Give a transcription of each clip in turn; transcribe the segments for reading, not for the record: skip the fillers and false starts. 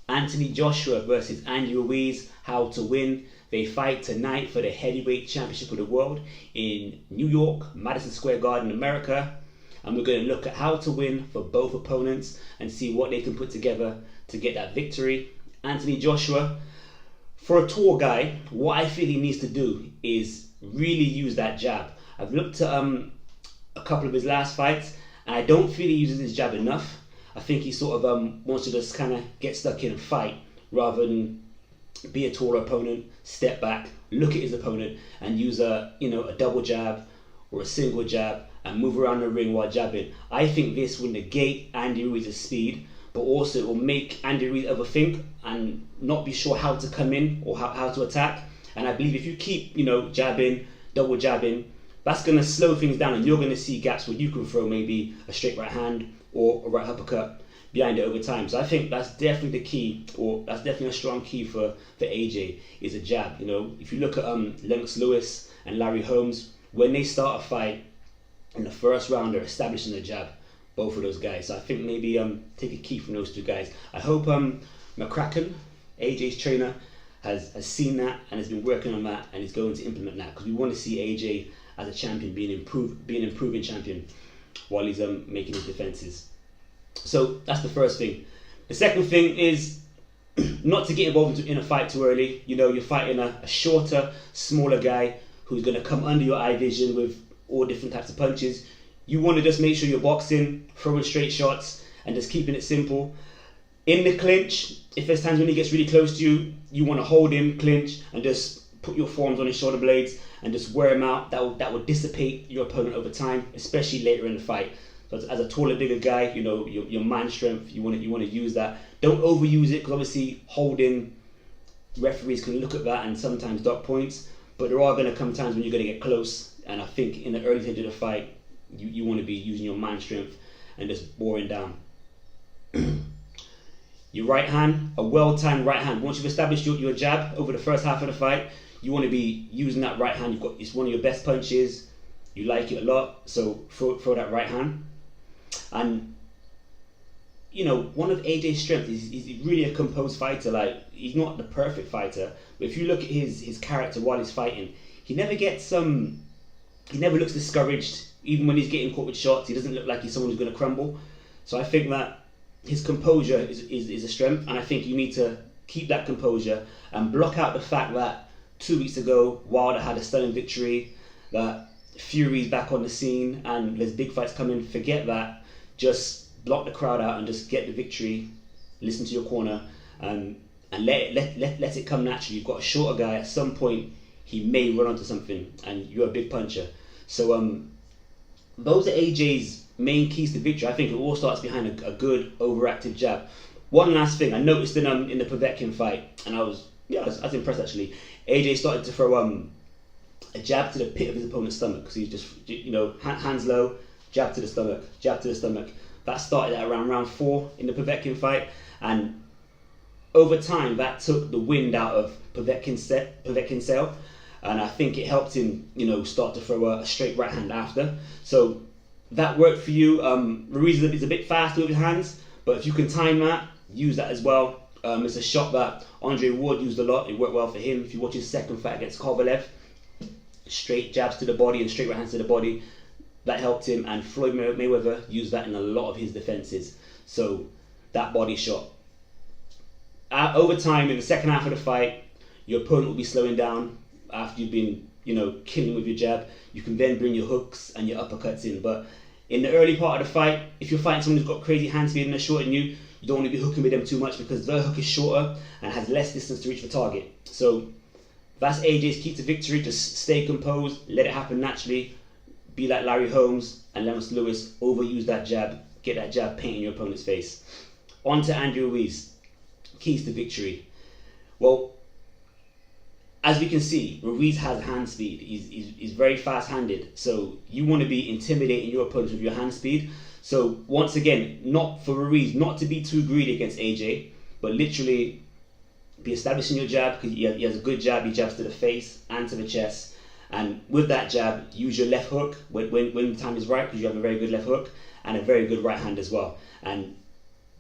Anthony Joshua versus Andy Ruiz, how to win. They fight tonight for the heavyweight championship of the world in New York, Madison Square Garden, America. And we're going to look at how to win for both opponents and see what they can put together to get that victory. Anthony Joshua, for a tall guy, what I feel he needs to do is really use that jab. I've looked at a couple of his last fights, and I don't feel he uses his jab enough. I think he sort of wants to just kind of get stuck in and fight rather than be a taller opponent, step back, look at his opponent, and use a double jab or a single jab and move around the ring while jabbing. I think this will negate Andy Ruiz's speed, but also it will make Andy Ruiz overthink and not be sure how to come in or how to attack. And I believe if you keep jabbing, double jabbing, that's going to slow things down, and you're going to see gaps where you can throw maybe a straight right hand or a right uppercut behind it over time. So I think that's definitely the key, or that's definitely a strong key for AJ, is a jab. If you look at Lennox Lewis and Larry Holmes, when they start a fight in the first round, they're establishing the jab, both of those guys. So I think maybe take a key from those two guys. I hope McCracken, AJ's trainer, has seen that and has been working on that and is going to implement that, because we want to see AJ as a champion being an improving champion while he's making his defenses. So that's the first thing. The second thing is not to get involved in a fight too early. You're fighting a shorter, smaller guy who's going to come under your eye vision with all different types of punches. You want to just make sure you're boxing, throwing straight shots, and just keeping it simple. In the clinch, if there's times when he gets really close to you, you want to hold him, clinch, and just put your forearms on his shoulder blades and just wear him out. That will dissipate your opponent over time, especially later in the fight. So as a taller, bigger guy, your man strength, you want to use that. Don't overuse it, because obviously holding, referees can look at that and sometimes dock points. But there are going to come times when you're going to get close, and I think in the early stage of the fight, you want to be using your man strength and just boring down. Your right hand, a well-timed right hand. Once you've established your jab over the first half of the fight, you want to be using that right hand. It's one of your best punches. You like it a lot, so throw that right hand. And one of AJ's strengths is he's really a composed fighter. Like, he's not the perfect fighter, but if you look at his character while he's fighting, he never looks discouraged. Even when he's getting caught with shots, he doesn't look like he's someone who's going to crumble. So I think that his composure is a strength, and I think you need to keep that composure and block out the fact that 2 weeks ago Wilder had a stunning victory, that Fury's back on the scene and there's big fights coming. Forget that. Just block the crowd out and just get the victory. Listen to your corner and let it come naturally. You've got a shorter guy. At some point, he may run onto something, and you're a big puncher. So those are AJ's main keys to victory. I think it all starts behind a good overactive jab. One last thing I noticed in the Povetkin fight, and I was impressed actually. AJ started to throw a jab to the pit of his opponent's stomach, because he's just hands low, jab to the stomach. That started at around round 4 in the Povetkin fight, and over time that took the wind out of Povetkin's sail, and I think it helped him start to throw a straight right hand after. So that worked for you. Ruiz is a bit faster with his hands, but if you can time that, use that as well. It's a shot that Andre Ward used a lot. It worked well for him. If you watch his second fight against Kovalev, straight jabs to the body and straight right hands to the body, that helped him. And Floyd Mayweather used that in a lot of his defenses. So that body shot. Over time, in the second half of the fight, your opponent will be slowing down after you've been killing with your jab. You can then bring your hooks and your uppercuts in. But in the early part of the fight, if you're fighting someone who's got crazy hand speed and they're shorter than you, you don't want to be hooking with them too much, because their hook is shorter and has less distance to reach the target. So that's AJ's key to victory. Just stay composed, let it happen naturally. Be like Larry Holmes and Lennox Lewis. Overuse that jab, get that jab painting your opponent's face. On to Andrew Ruiz. Keys to victory. Well, as we can see, Ruiz has hand speed. He's very fast-handed. So you want to be intimidating your opponents with your hand speed. So once again, not for Ruiz, not to be too greedy against AJ, but literally be establishing your jab, because he has a good jab. He jabs to the face and to the chest. And with that jab, use your left hook when the time is right, because you have a very good left hook and a very good right hand as well. And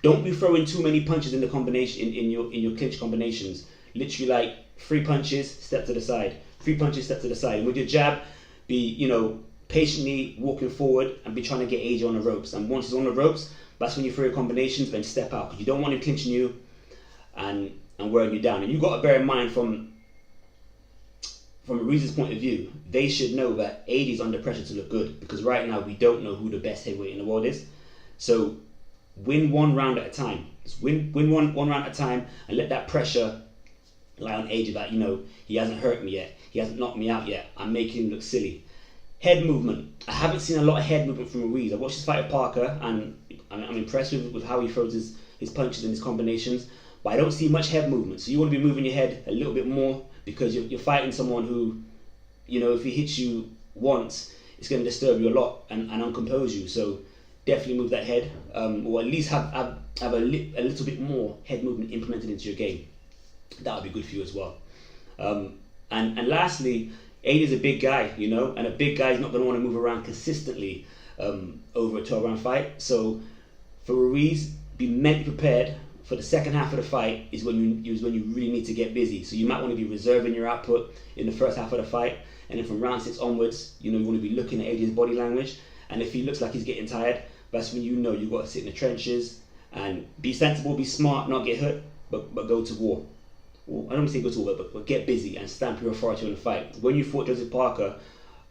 Don't be throwing too many punches in the combination in your clinch combinations. Literally like 3 punches, step to the side. 3 punches, step to the side. And with your jab, be patiently walking forward and be trying to get AJ on the ropes. And once he's on the ropes, that's when you throw your combinations. Then step out, because you don't want him clinching you and wearing you down. And you've got to bear in mind from Ruiz's point of view, they should know that AJ is under pressure to look good, because right now we don't know who the best heavyweight in the world is. So win one round at a time. Just win one round at a time, and let that pressure lie on AJ that he hasn't hurt me yet, he hasn't knocked me out yet. I'm making him look silly. Head movement. I haven't seen a lot of head movement from Ruiz. I watched his fight with Parker, and I'm impressed with how he throws his punches and his combinations. But I don't see much head movement. So you want to be moving your head a little bit more, because you're fighting someone who, if he hits you once, it's going to disturb you a lot and uncompose you. So definitely move that head, or at least have a little bit more head movement implemented into your game. That would be good for you as well. And lastly, AJ is a big guy, and a big guy is not going to want to move around consistently over a 12-round fight. So for Ruiz, be mentally prepared for the second half of the fight is when you really need to get busy. So you might want to be reserving your output in the first half of the fight, and then from round 6 onwards, you want to be looking at AJ's body language. And if he looks like he's getting tired, that's when you've got to sit in the trenches and be sensible, be smart, not get hurt, but go to war. Well, I don't say go to war, but get busy and stamp your authority on the fight. When you fought Joseph Parker,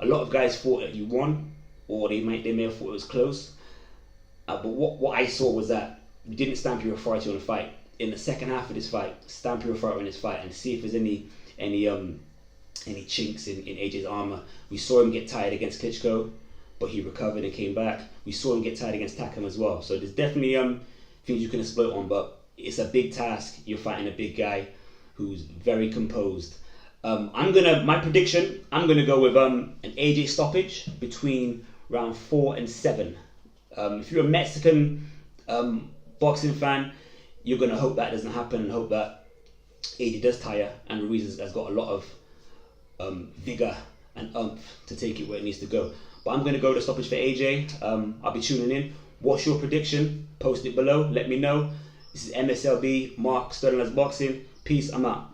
a lot of guys thought that you won, or they may have thought it was close. But what I saw was that you didn't stamp your authority on the fight. In the second half of this fight, stamp your authority on this fight and see if there's any chinks in AJ's armor. We saw him get tired against Klitschko, but he recovered and came back. We saw him get tired against Takam as well. So there's definitely things you can exploit on, but it's a big task. You're fighting a big guy who's very composed. My prediction, I'm gonna go with an AJ stoppage between round 4 and 7. If you're a Mexican boxing fan, you're gonna hope that doesn't happen and hope that AJ does tire, and Ruiz has got a lot of vigor and oomph to take it where it needs to go. But I'm gonna go to stoppage for AJ. I'll be tuning in. What's your prediction? Post it below. Let me know. This is MSLB, Mark Sterling as Boxing. Peace. I'm out.